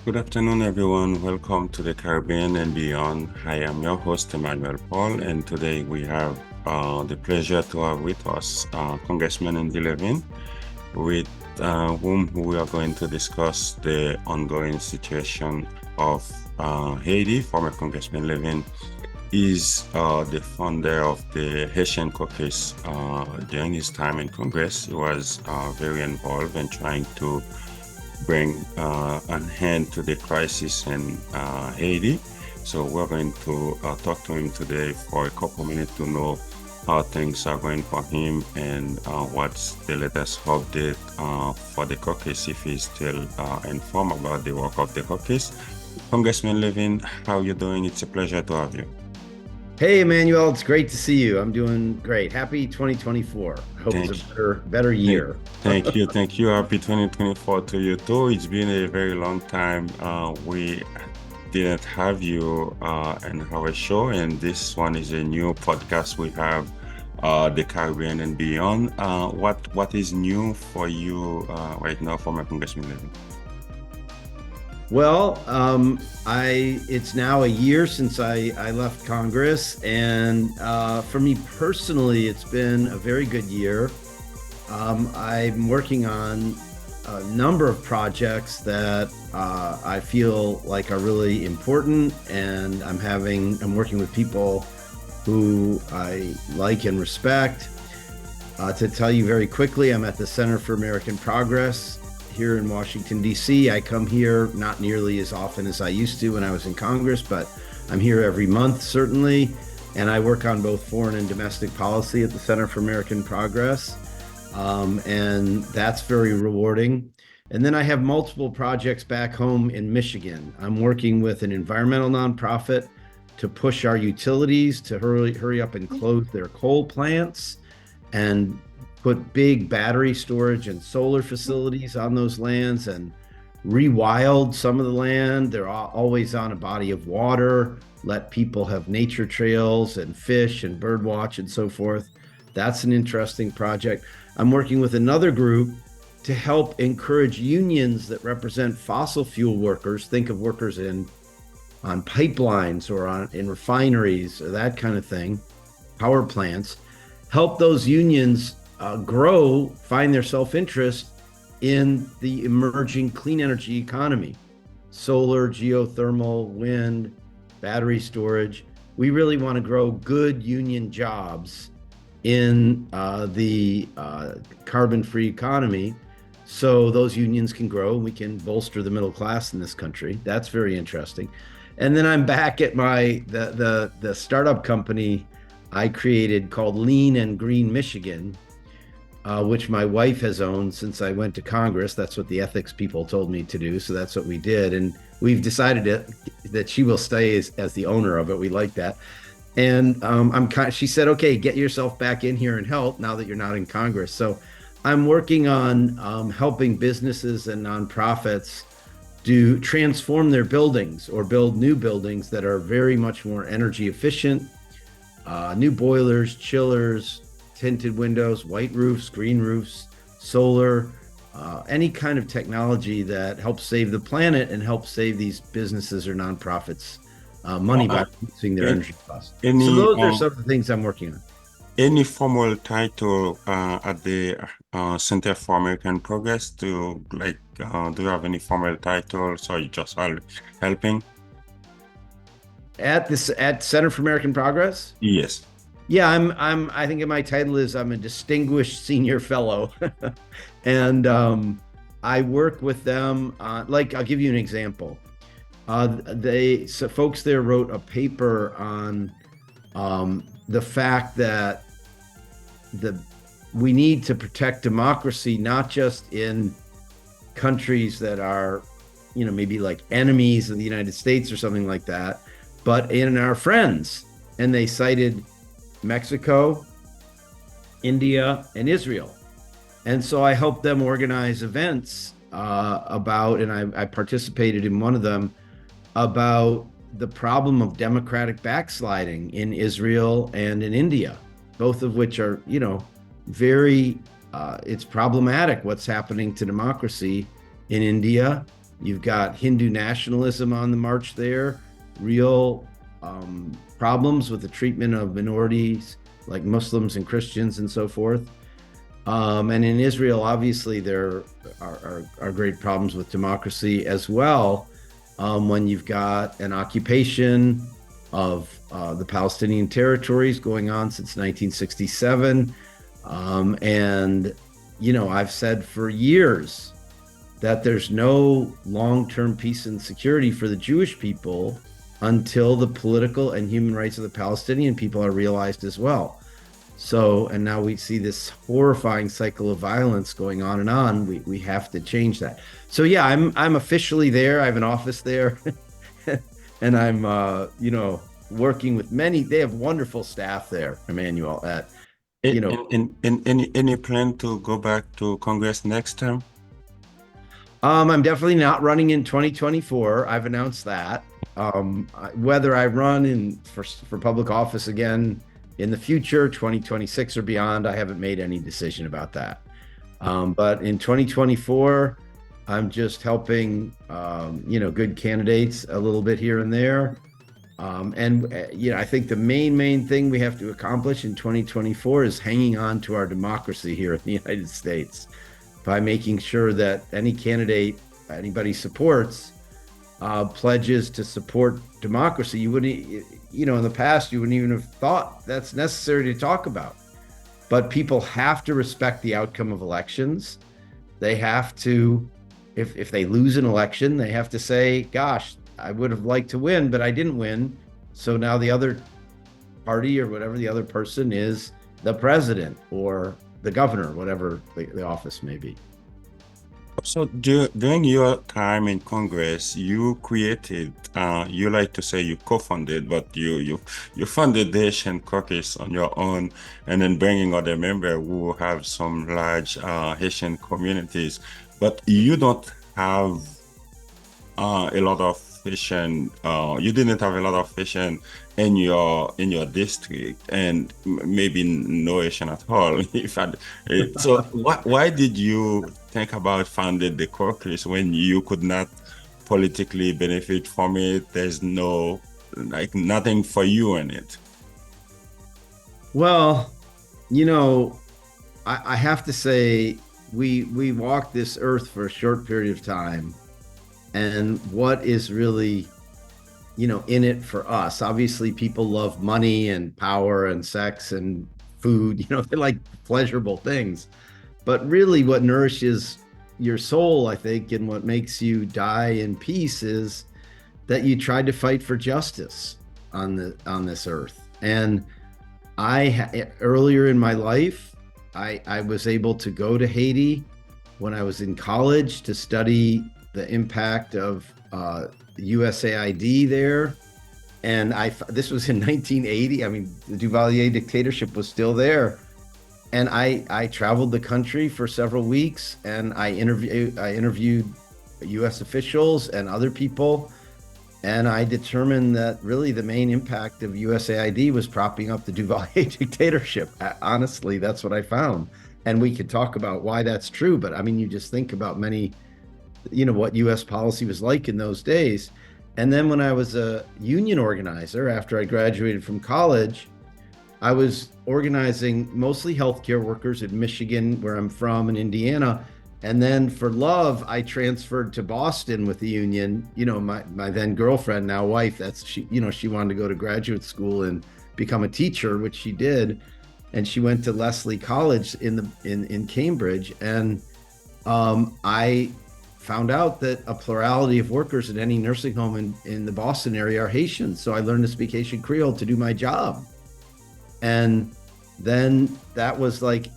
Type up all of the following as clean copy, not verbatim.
Good afternoon, everyone. Welcome to the Caribbean and beyond. I am your host, Emmanuel Paul, and today we have the pleasure to have with us Congressman Andy Levin, with whom we are going to discuss the ongoing situation of Haiti. Former Congressman Levin is the founder of the Haitian Caucus. During his time in Congress, he was very involved in trying to bring an end to the crisis in Haiti. So we're going to talk to him today for a couple minutes to know how things are going for him and what's the latest update for the caucus, if he's still informed about the work of the caucus. Congressman Levin, how are you doing? It's a pleasure to have you. Hey, Emmanuel, it's great to see you. I'm doing great. Happy 2024. I hope Thank it's a better year. Thank you. Thank you. Happy 2024 to you too. It's been a very long time. We didn't have you in our show, and this one is a new podcast. We have the Caribbean and beyond. What is new for you right now, former Congressman Levin? Well, it's now a year since I left Congress, and for me personally, it's been a very good year. I'm working on a number of projects that I feel like are really important, and I'm working with people who I like and respect. To tell you very quickly, I'm at the Center for American Progress here in Washington, D.C. I come here not nearly as often as I used to when I was in Congress, but I'm here every month, certainly. And I work on both foreign and domestic policy at the Center for American Progress. And that's very rewarding. And then I have multiple projects back home in Michigan. I'm working with an environmental nonprofit to push our utilities to hurry up and close their coal plants and put big battery storage and solar facilities on those lands and rewild some of the land. They're always on a body of water, let people have nature trails and fish and bird watch and so forth. That's an interesting project. I'm working with another group to help encourage unions that represent fossil fuel workers. Think of workers on pipelines or in refineries or that kind of thing, power plants. Help those unions find their self-interest in the emerging clean energy economy, solar, geothermal, wind, battery storage. We really want to grow good union jobs in the carbon-free economy so those unions can grow and we can bolster the middle class in this country. That's very interesting. And then I'm back at the startup company I created called Lean and Green Michigan, which my wife has owned since I went to Congress. That's what the ethics people told me to do. So that's what we did. And we've decided that she will stay as the owner of it. We like that. And she said, okay, get yourself back in here and help now that you're not in Congress. So I'm working on helping businesses and nonprofits to transform their buildings or build new buildings that are very much more energy efficient, new boilers, chillers, tinted windows, white roofs, green roofs, solar, any kind of technology that helps save the planet and helps save these businesses or nonprofits money by reducing their energy costs. So those are some of the things I'm working on. Any formal title at the Center for American Progress? Do you have any formal titles, or you just helping? At Center for American Progress? Yes. Yeah, I think my title is I'm a distinguished senior fellow. And I work with them I'll give you an example. Folks there wrote a paper on the fact that we need to protect democracy, not just in countries that are, maybe like enemies of the United States or something like that, but in our friends. And they cited Mexico, India, and Israel. And so I helped them organize events and I participated in one of them about the problem of democratic backsliding in Israel and in India, both of which are, very, it's problematic what's happening to democracy in India You've got Hindu nationalism on the march there, real problems with the treatment of minorities like Muslims and Christians and so forth. And in Israel, obviously, there are great problems with democracy as well. When you've got an occupation of the Palestinian territories going on since 1967. And, I've said for years that there's no long-term peace and security for the Jewish people until the political and human rights of the Palestinian people are realized as well. So, and now we see this horrifying cycle of violence going on and on. We have to change that. So yeah, I'm officially there. I have an office there, and I'm working with many. They have wonderful staff there, Emmanuel. At you know, In any plan to go back to Congress next term? I'm definitely not running in 2024. I've announced that. Whether I run for public office again in the future, 2026 or beyond, I haven't made any decision about that. But in 2024, I'm just helping, good candidates a little bit here and there. I think the main thing we have to accomplish in 2024 is hanging on to our democracy here in the United States by making sure that any candidate anybody supports pledges to support democracy. You wouldn't, in the past, you wouldn't even have thought that's necessary to talk about. But people have to respect the outcome of elections. They have to, if they lose an election, they have to say, gosh, I would have liked to win, but I didn't win. So now the other party or whatever the other person is the president or the governor, whatever the office may be. So during your time in Congress, you created, you like to say you co-funded, but you funded the Haitian caucus on your own, and then bringing other members who have some large Haitian communities. But you don't have a lot of Haitian. You didn't have a lot of Haitian in your district, and maybe no Haitian at all. So why did you think about founding the caucus when you could not politically benefit from it? There's nothing for you in it. Well, I have to say we walked this earth for a short period of time, and what is really in it for us? Obviously, people love money and power and sex and food. They like pleasurable things. But really, what nourishes your soul, I think, and what makes you die in peace is that you tried to fight for justice on this earth. And earlier in my life, I was able to go to Haiti when I was in college to study the impact of USAID there. And this was in 1980. I mean, the Duvalier dictatorship was still there. And I traveled the country for several weeks, and I interviewed U.S. officials and other people. And I determined that really the main impact of USAID was propping up the Duvalier dictatorship. Honestly, that's what I found. And we could talk about why that's true. But I mean, you just think about what U.S. policy was like in those days. And then when I was a union organizer, after I graduated from college, I was organizing mostly healthcare workers in Michigan, where I'm from, and Indiana. And then for love, I transferred to Boston with the union. My then girlfriend, now wife, she wanted to go to graduate school and become a teacher, which she did. And she went to Lesley College in Cambridge. And I found out that a plurality of workers in any nursing home in the Boston area are Haitian. So I learned to speak Haitian Creole to do my job. And then that was like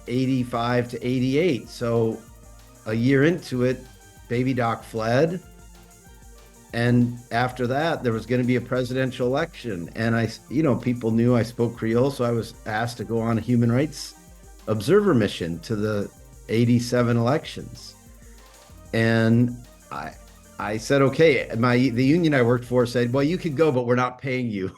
85 to 88. So a year into it, Baby Doc fled. And after that, there was going to be a presidential election. And people knew I spoke Creole. So I was asked to go on a human rights observer mission to the 87 elections. And I said, okay, the union I worked for said, well, you could go, but we're not paying you.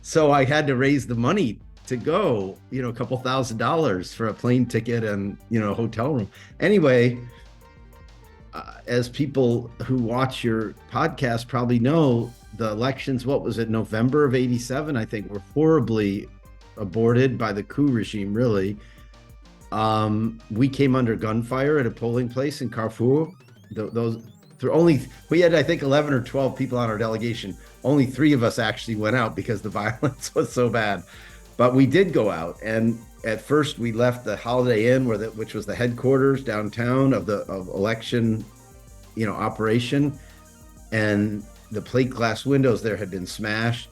So I had to raise the money to go, a couple $1,000s for a plane ticket and, a hotel room. Anyway, as people who watch your podcast probably know, the elections, what was it, November of 87, I think, were horribly aborted by the coup regime, really. We came under gunfire at a polling place in Carrefour. We had, I think, 11 or 12 people on our delegation. Only 3 of us actually went out because the violence was so bad. But we did go out, and at first we left the Holiday Inn, which was the headquarters downtown of election, operation, and the plate glass windows there had been smashed,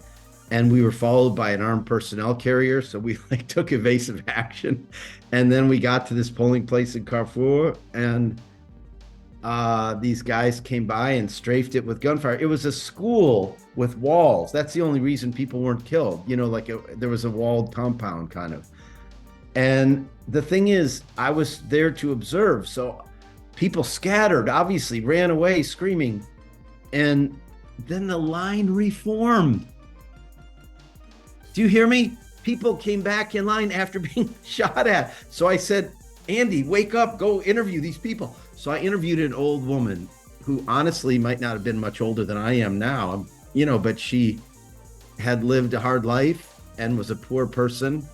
and we were followed by an armed personnel carrier. So we took evasive action, and then we got to this polling place in Carrefour, and these guys came by and strafed it with gunfire. It was a school with walls. That's the only reason people weren't killed. There was a walled compound kind of. And the thing is, I was there to observe. So people scattered, obviously ran away screaming. And then the line reformed. Do you hear me? People came back in line after being shot at. So I said, Andy, wake up, go interview these people. So I interviewed an old woman who honestly might not have been much older than I am now, but she had lived a hard life and was a poor person.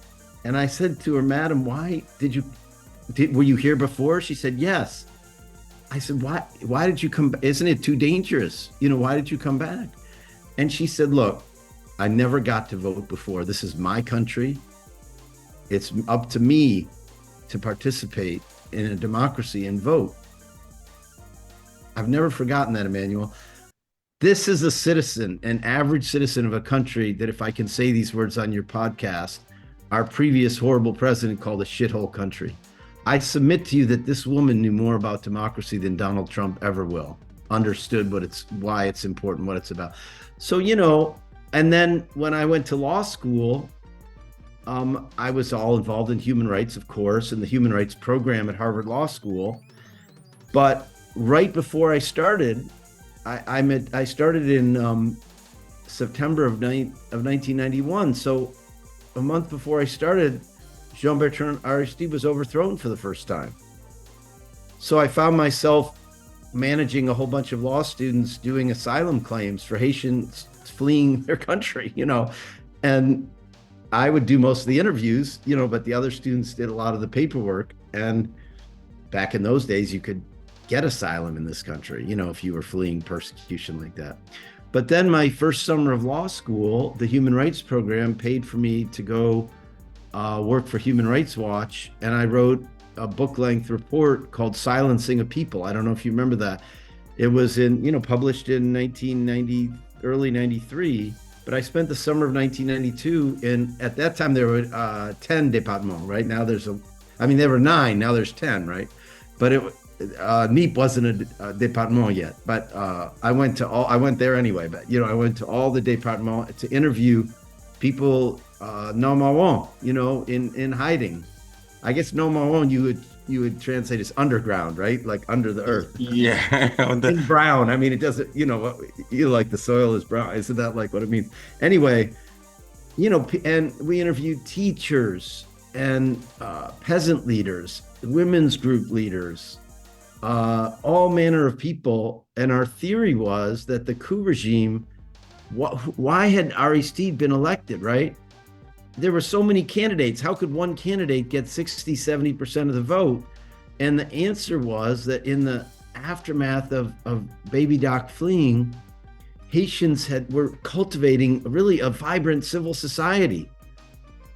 And I said to her, Madam, why were you here before? She said, yes. I said, why did you come? Isn't it too dangerous? Why did you come back? And she said, look, I never got to vote before. This is my country. It's up to me to participate in a democracy and vote. I've never forgotten that, Emmanuel. This is a citizen, an average citizen of a country that, if I can say these words on your podcast, our previous horrible president called a shithole country. I submit to you that this woman knew more about democracy than Donald Trump ever will, understood why it's important, what it's about. So, and then when I went to law school, I was all involved in human rights, of course, and the human rights program at Harvard Law School. But right before I started, I started in September of 1991. So a month before I started, Jean-Bertrand Aristide was overthrown for the first time. So I found myself managing a whole bunch of law students doing asylum claims for Haitians fleeing their country, and I would do most of the interviews, but the other students did a lot of the paperwork. And back in those days, you could get asylum in this country, if you were fleeing persecution like that. But then my first summer of law school, the human rights program paid for me to go work for Human Rights Watch. And I wrote a book-length report called Silencing a People. I don't know if you remember that. It was published in 1990, early 93. But I spent the summer of 1992 at that time there were 10 départements, right? Now there were 9, now there's 10, right? But NIP wasn't a département yet, but I went there anyway, but I went to all the départements to interview people non marrons, in hiding. I guess non marrons you would translate as underground, right? Like under the earth. Yeah. In brown. I mean, it doesn't, like the soil is brown. Isn't that like what it means? Anyway, and we interviewed teachers and peasant leaders, women's group leaders, all manner of people. And our theory was that the coup regime, why had Aristide been elected, right? There were so many candidates. How could one candidate get 60, 70% of the vote? And the answer was that in the aftermath of Baby Doc fleeing, Haitians were cultivating really a vibrant civil society,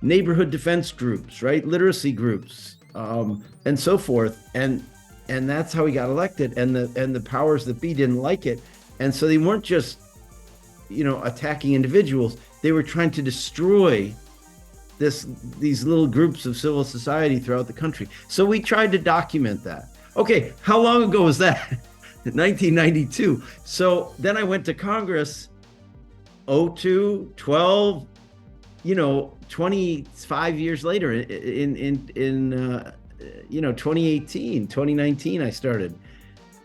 neighborhood defense groups, right? Literacy groups, and so forth. And that's how he got elected. And the powers that be didn't like it. And so they weren't just, attacking individuals. They were trying to destroy these little groups of civil society throughout the country. So we tried to document that. Okay, how long ago was that? 1992. So then I went to Congress, 02, 12, 25 years later in 2018, 2019, I started.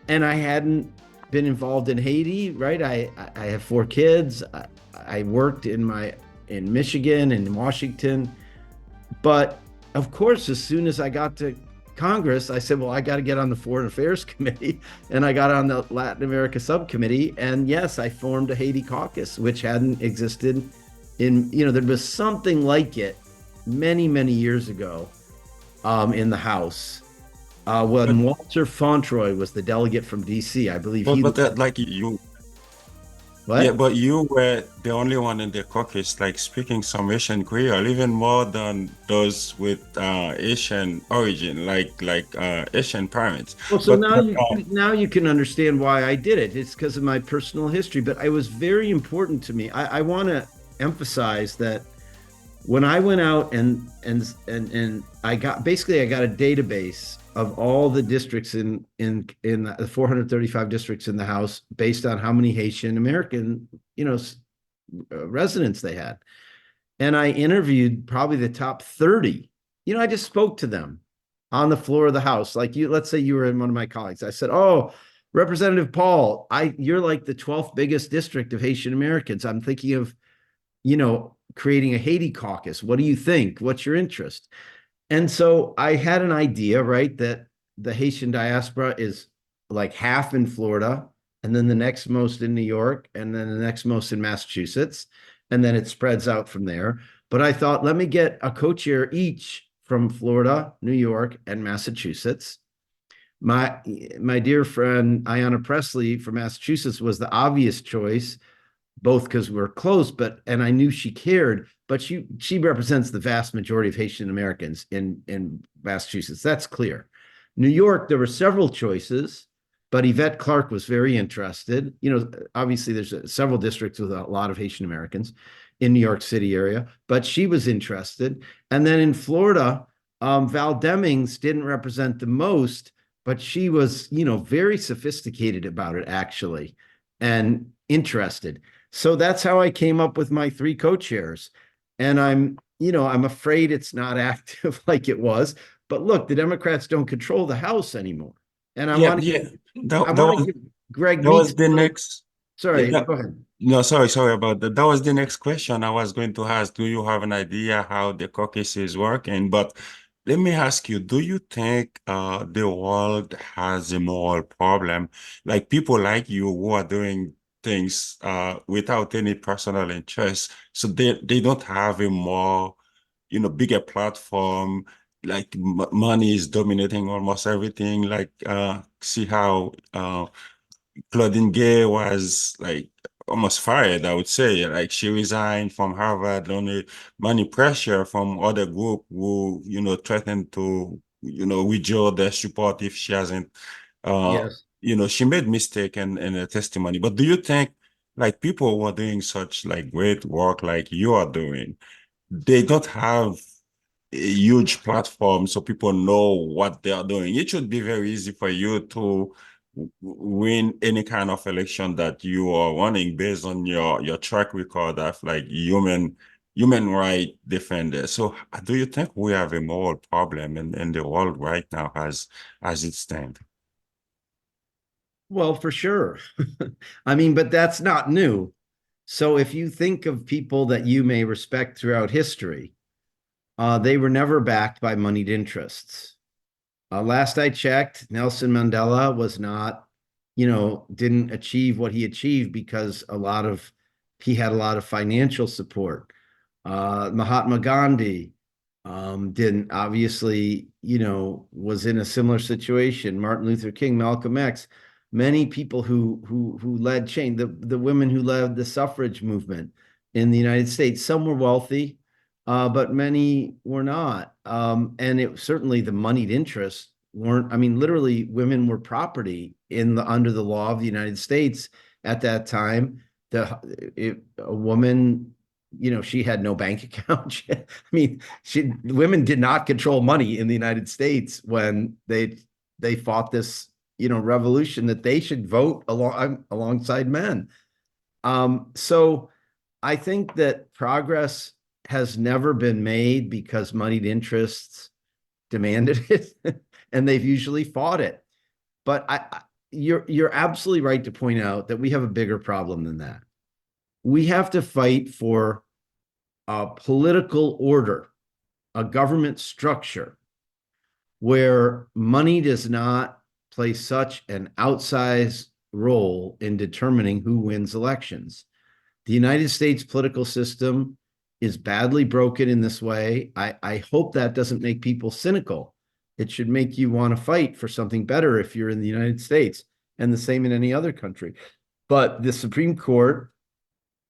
And I hadn't been involved in Haiti, right? I have 4 kids. I worked in Michigan and in Washington. But of course, as soon as I got to Congress, I said, well, I got to get on the Foreign Affairs Committee. And I got on the Latin America subcommittee. And yes, I formed a Haiti caucus, which hadn't existed there was something like it many, many years ago in the House. But When Walter Fauntroy was the delegate from DC, I believe but he, but that, like you, yeah, what? but you were the only one in the caucus, like speaking some Asian Creole, even more than those with Asian origin, like Asian parents. Well, so But now but you can understand why I did it. It's because of my personal history, but it was very important to me. I want to emphasize that when I went out and I got a database of all the districts in the 435 districts in the House based on how many Haitian American residents they had, and I interviewed probably the top 30. I just spoke to them on the floor of the House. Like let's say you were in one of my colleagues. I said, "Oh, Representative Paul, you're like the 12th biggest district of Haitian Americans. I'm thinking of creating a Haiti caucus. What do you think? What's your interest?" And so I had an idea, right, that the Haitian diaspora is like half in Florida, and then the next most in New York, and then the next most in Massachusetts, and then it spreads out from there. But I thought, let me get a co-chair each from Florida, New York, and Massachusetts. My dear friend Ayanna Presley from Massachusetts was the obvious choice, both because we're close, and I knew she cared, but she represents the vast majority of Haitian Americans in Massachusetts. That's clear. New York, there were several choices, but Yvette Clarke was very interested. Obviously there's several districts with a lot of Haitian Americans in New York City area, but she was interested. And then in Florida, Val Demings didn't represent the most, but she was, very sophisticated about it actually, and interested. So that's how I came up with my three co-chairs. And I'm afraid it's not active like it was. But look, the Democrats don't control the House anymore. And yeah, yeah, I that that want to was give Greg that was Meeks. the next. Yeah, Sorry, go ahead. no, sorry about that. That was the next question I was going to ask. Do you have an idea how the caucus is working? But let me ask you, do you think the world has a moral problem? Like people like you who are doing things without any personal interest, so they don't have a more, bigger platform, like m money is dominating almost everything. Like see how Claudine Gay was like almost fired, I would say. Like she resigned from Harvard on the money pressure from other group who, threatened to, withdraw their support if she hasn't, uh, Yes. she made mistake in her testimony. But do you think like people who are doing such like great work like you are doing, they don't have a huge platform so people know what they are doing? It should be very easy for you to win any kind of election that you are running based on your track record of like human right defender. So do you think we have a moral problem in the world right now as it stands? Well, for sure. I mean, but that's not new. So if you think of people that you may respect throughout history, they were never backed by moneyed interests. Last I checked, Nelson Mandela was not, didn't achieve what he achieved because he had a lot of financial support. Mahatma Gandhi didn't, obviously, was in a similar situation. Martin Luther King, Malcolm X, many people who led change, the women who led the suffrage movement in the United States, some were wealthy, but many were not. And it certainly the moneyed interests weren't. I mean, literally, women were property under the law of the United States at that time. A woman, she had no bank account. I mean, women did not control money in the United States when they fought this, revolution that they should vote alongside men. So I think that progress has never been made because moneyed interests demanded it, and they've usually fought it. But you're absolutely right to point out that we have a bigger problem than that. We have to fight for a political order, a government structure where money does not play such an outsized role in determining who wins elections. The United States political system is badly broken in this way. I hope that doesn't make people cynical. It should make you want to fight for something better if you're in the United States, and the same in any other country. But the Supreme Court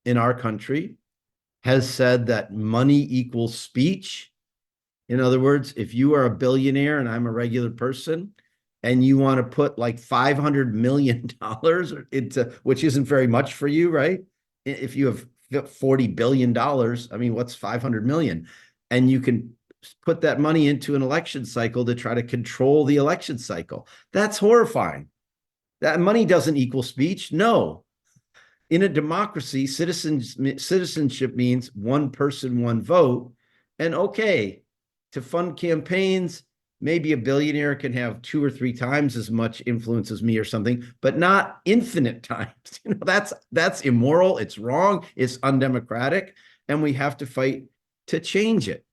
in our country has said that money equals speech. In other words, if you are a billionaire and I'm a regular person, and you want to put like $500 million into, which isn't very much for you, right? If you have $40 billion, I mean, what's 500 million? And you can put that money into an election cycle to try to control the election cycle. That's horrifying. That money doesn't equal speech. No. In a democracy, citizenship means one person, one vote. And okay, to fund campaigns, maybe a billionaire can have 2 or 3 times as much influence as me or something, but not infinite times. That's immoral. It's wrong. It's undemocratic, and we have to fight to change it.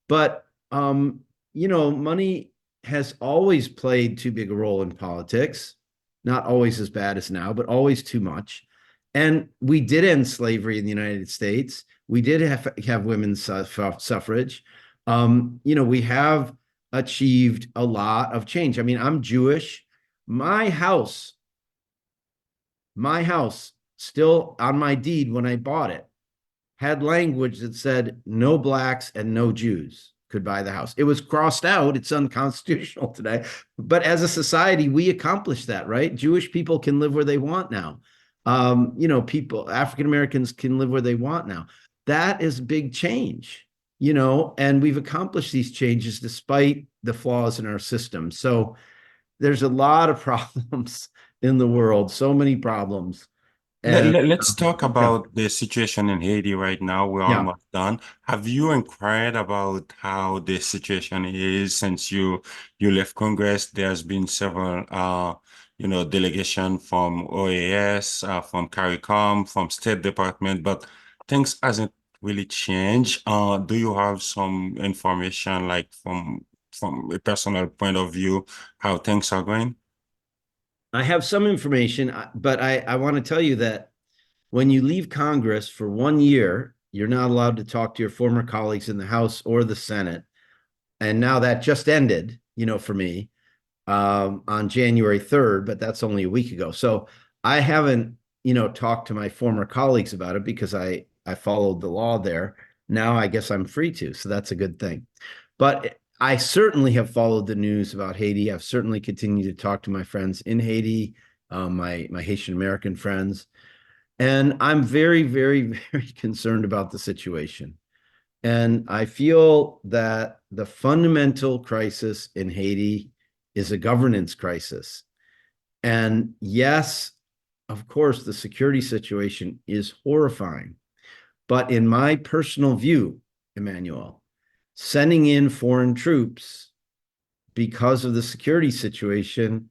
But money has always played too big a role in politics. Not always as bad as now, but always too much. And we did end slavery in the United States. We did have women's suffrage. We have achieved a lot of change. I mean, I'm Jewish. My house, still on my deed when I bought it, had language that said no blacks and no Jews could buy the house. It was crossed out. It's unconstitutional today. But as a society, we accomplished that, right? Jewish people can live where they want now. African Americans can live where they want now. That is big change, and we've accomplished these changes despite the flaws in our system. So there's a lot of problems in the world, so many problems. And Let's talk yeah, about the situation in Haiti right now. We're yeah. almost done. Have you inquired about how the situation is since you left Congress? There's been several delegation from OAS, from CARICOM, from State Department, but things hasn't really changed. Do you have some information like from a personal point of view how things are going? I have some information, but I want to tell you that when you leave Congress for 1 year, you're not allowed to talk to your former colleagues in the House or the Senate. And now that just ended, for me, on January 3rd, but that's only a week ago. So I haven't, talked to my former colleagues about it because I followed the law there. Now I guess I'm free to, so that's a good thing. But I certainly have followed the news about Haiti. I've certainly continued to talk to my friends in Haiti, my Haitian American friends, and I'm very, very, very concerned about the situation. And I feel that the fundamental crisis in Haiti is a governance crisis. And yes, of course, the security situation is horrifying. But in my personal view, Emmanuel, sending in foreign troops because of the security situation,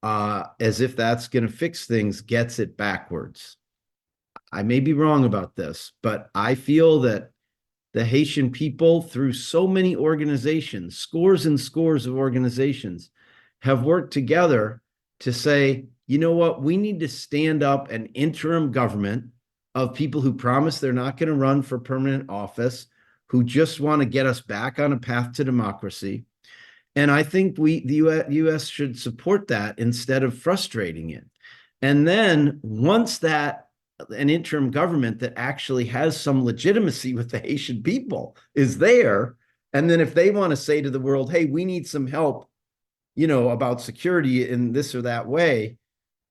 as if that's going to fix things, gets it backwards. I may be wrong about this, but I feel that the Haitian people, through so many organizations, scores and scores of organizations, have worked together to say, you know what, we need to stand up an interim government of people who promise they're not going to run for permanent office, who just want to get us back on a path to democracy. And I think the U.S. should support that instead of frustrating it. And then once an interim government that actually has some legitimacy with the Haitian people is there, and then if they want to say to the world, hey, we need some help, about security in this or that way,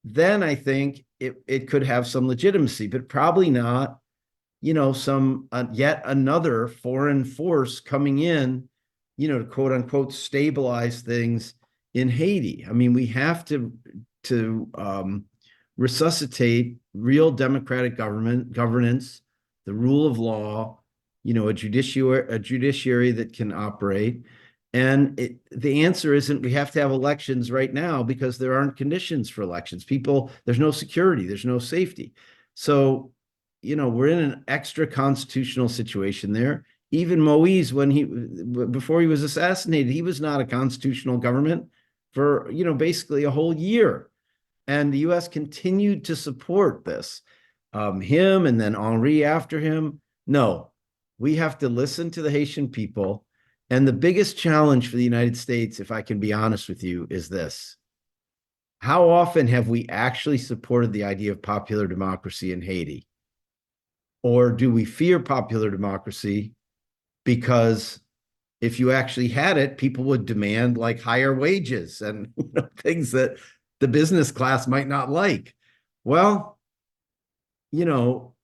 then I think it could have some legitimacy, but probably not, some yet another foreign force coming in, to quote unquote stabilize things in Haiti. I mean, we have to resuscitate real democratic governance, the rule of law, a judiciary that can operate. And the answer isn't we have to have elections right now because there aren't conditions for elections. There's no security, there's no safety. So, we're in an extra constitutional situation there. even Moise, when before he was assassinated, he was not a constitutional government for, basically a whole year. And the US continued to support this, him and then Henri after him. No, we have to listen to the Haitian people. And the biggest challenge for the United States, if I can be honest with you, is this. How often have we actually supported the idea of popular democracy in Haiti? Or do we fear popular democracy because if you actually had it, people would demand like higher wages and things that the business class might not like? Well, you know,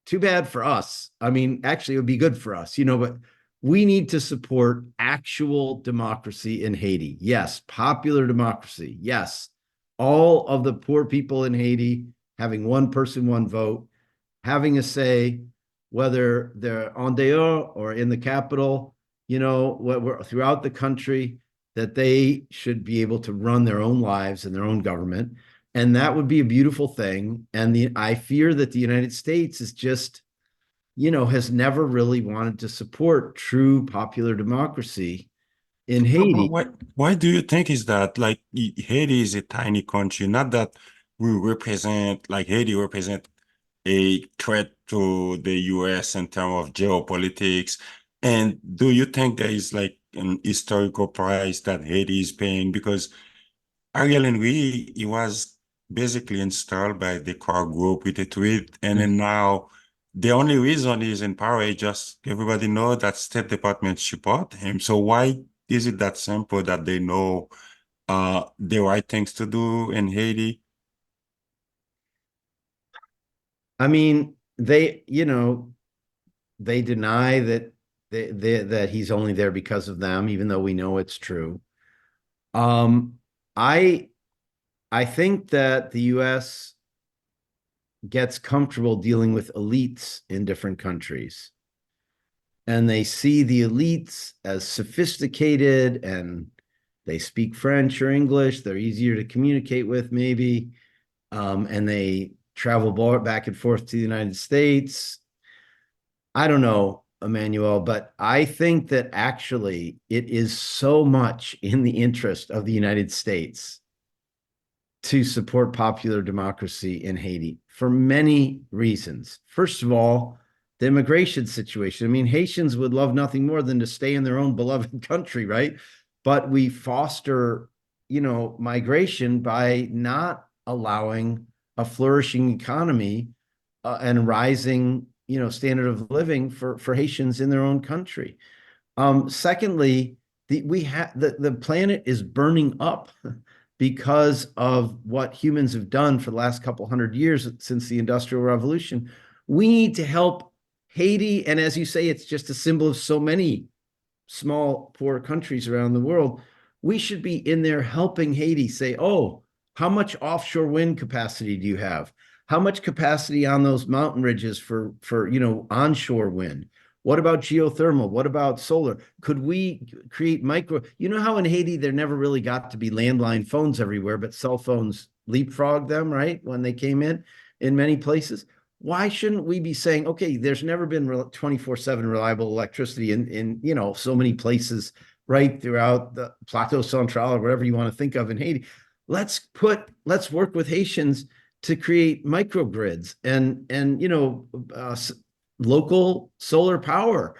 too bad for us. I mean, actually, it would be good for us, but we need to support actual democracy in Haiti. Yes, popular democracy. Yes, all of the poor people in Haiti having one person, one vote, having a say, whether they're en dehors or in the capital, throughout the country, that they should be able to run their own lives and their own government. And that would be a beautiful thing. And I fear that the United States is just, has never really wanted to support true popular democracy in But Haiti. why do you think is that? Like Haiti is a tiny country, not that we represent, like Haiti represent a threat to the US in terms of geopolitics. And do you think there is like an historical price that Haiti is paying? Because Ariel Henry, he was basically installed by the core group with a tweet, and then now the only reason he's in power is just everybody know that State Department support him. So why is it that simple that they know the right things to do in Haiti? I mean, they deny that that he's only there because of them, even though we know it's true. Um, I I think that the US gets comfortable dealing with elites in different countries. And they see the elites as sophisticated and they speak French or English. They're easier to communicate with, maybe. And they travel back and forth to the United States. I don't know, Emmanuel, but I think that actually it is so much in the interest of the United States to support popular democracy in Haiti for many reasons. First of all, the immigration situation. I mean, Haitians would love nothing more than to stay in their own beloved country, right? But we foster, migration by not allowing a flourishing economy and rising, standard of living for Haitians in their own country. Secondly, the planet is burning up because of what humans have done for the last couple hundred years since the Industrial Revolution. We need to help Haiti, and as you say, it's just a symbol of so many small, poor countries around the world. We should be in there helping Haiti say, oh, how much offshore wind capacity do you have? How much capacity on those mountain ridges for onshore wind? What about geothermal? What about solar? Could we create micro? You know how in Haiti there never really got to be landline phones everywhere, but cell phones leapfrogged them, right? When they came in many places. Why shouldn't we be saying, okay, there's never been 24/7 reliable electricity in so many places right throughout the Plateau Central or whatever you want to think of in Haiti. Let's work with Haitians to create microgrids and local solar power.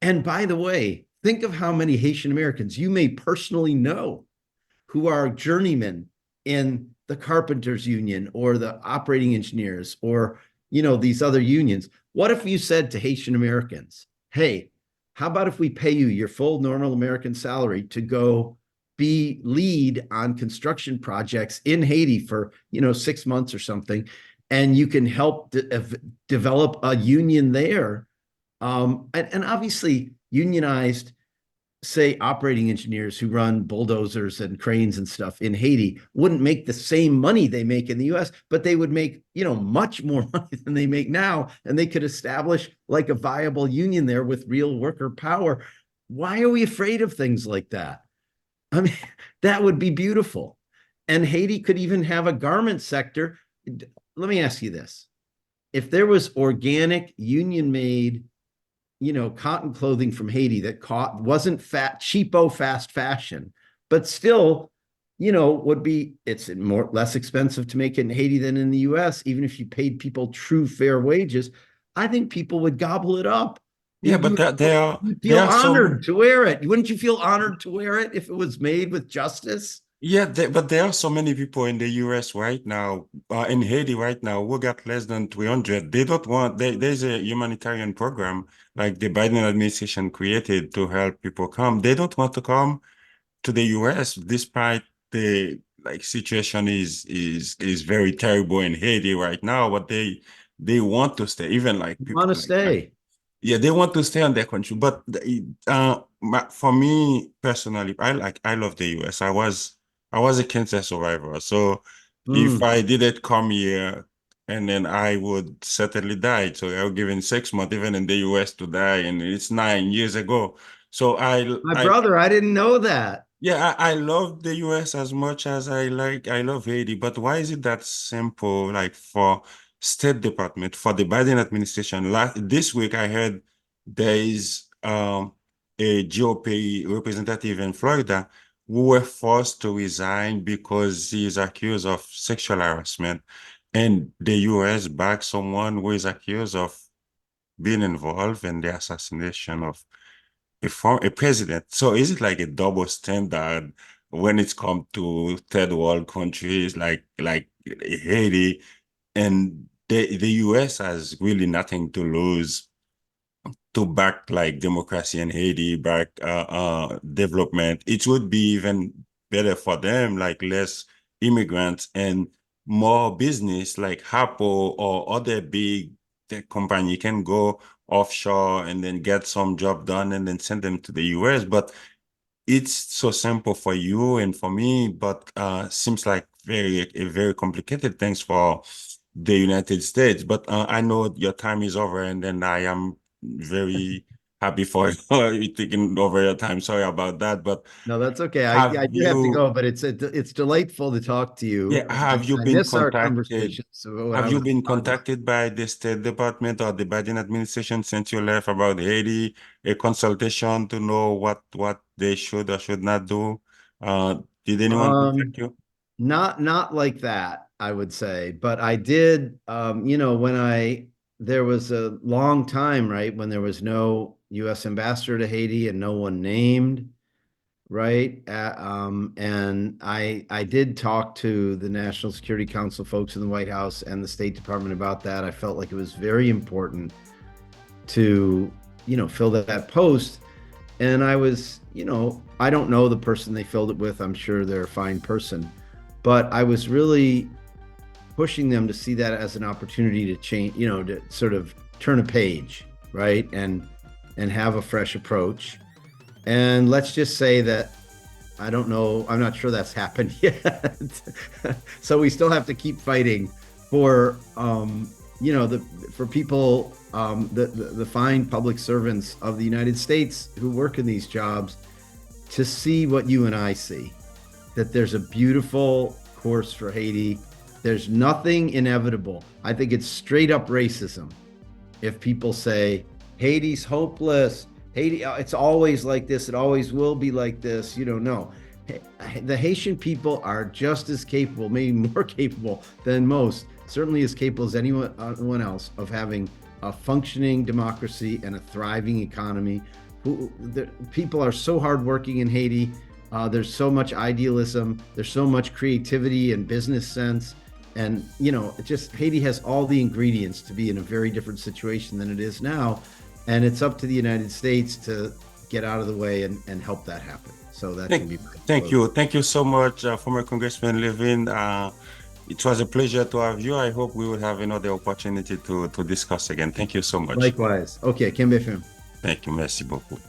And by the way, think of how many Haitian Americans you may personally know who are journeymen in the carpenters union or the operating engineers or these other unions. What if you said to Haitian Americans, hey, how about if we pay you your full normal American salary to go be lead on construction projects in Haiti for 6 months or something, and you can help develop a union there, and obviously unionized, say, operating engineers who run bulldozers and cranes and stuff in Haiti wouldn't make the same money they make in the US, but they would make, much more money than they make now. And they could establish like a viable union there with real worker power. Why are we afraid of things like that? I mean, that would be beautiful. And Haiti could even have a garment sector. Let me ask you this. If there was organic union made cotton clothing from Haiti that wasn't cheapo fast fashion, but still, would be it's less expensive to make it in Haiti than in the US, even if you paid people true fair wages. I think people would gobble it up. Yeah, You but you'd there feel are some. honored to wear it. Wouldn't you feel honored to wear it if it was made with justice? Yeah, but there are so many people in the US right now, in Haiti right now, who got less than 300. They don't want, there's a humanitarian program like the Biden administration created to help people come. They don't want to come to the US despite the like situation is very terrible in Haiti right now, but they want to stay, even like You people want to like stay. yeah, they want to stay on their country, but for me personally, I love the US. I was a cancer survivor, so if Mm. I didn't come here, and then I would certainly die. So I was given 6 months, even in the US, to die, and it's 9 years ago. So My brother, I didn't know that. yeah, I love the US as much as I love Haiti, but why is it that simple? Like for State Department, for the Biden administration, this week I heard there is a GOP representative in Florida who were forced to resign because he is accused of sexual harassment, and the US backed someone who is accused of being involved in the assassination of a president. So is it like a double standard when it's come to third world countries like Haiti, and the US has really nothing to lose to back like democracy in Haiti, back development? It would be even better for them, like less immigrants and more business like Apple or other big tech company can go offshore and then get some job done and then send them to the US. But it's so simple for you and for me, but seems like a very complicated things for the United States. But I know your time is over, and then I am very happy for you taking over your time. Sorry about that, but No, that's okay. have I do have to you, go, but it's delightful to talk to yeah, you. have you I been miss our contacted? conversations when I Have you was in been Congress. contacted by the State Department or the Biden administration since you left about Haiti, a consultation to know what they should or should not do? Did anyone Um, contact you? not like that, I would say, but I did. When I there was a long time, right, when there was no U.S. ambassador to Haiti and no one named, right? And I did talk to the National Security Council folks in the White House and the State Department about that. I felt like it was very important to, fill that post. And I was, I don't know the person they filled it with. I'm sure they're a fine person, but I was really pushing them to see that as an opportunity to change, to sort of turn a page, right? And have a fresh approach. And let's just say that I don't know. I'm not sure that's happened yet. So we still have to keep fighting for, the for people, the fine public servants of the United States who work in these jobs to see what you and I see, that there's a beautiful course for Haiti. There's nothing inevitable. I think it's straight up racism if people say Haiti's hopeless. Haiti, it's always like this. It always will be like this. You don't know. The Haitian people are just as capable, maybe more capable than most, certainly as capable as anyone else, of having a functioning democracy and a thriving economy. The people are so hardworking in Haiti. There's so much idealism. There's so much creativity and business sense. And, just Haiti has all the ingredients to be in a very different situation than it is now. And it's up to the United States to get out of the way and help that happen. So that can Thank, be my thank closing. you. Thank you so much, former Congressman Levin. It was a pleasure to have you. I hope we will have another opportunity to discuss again. Thank you so much. Likewise. OK, Kembe Film. Thank you. Merci beaucoup.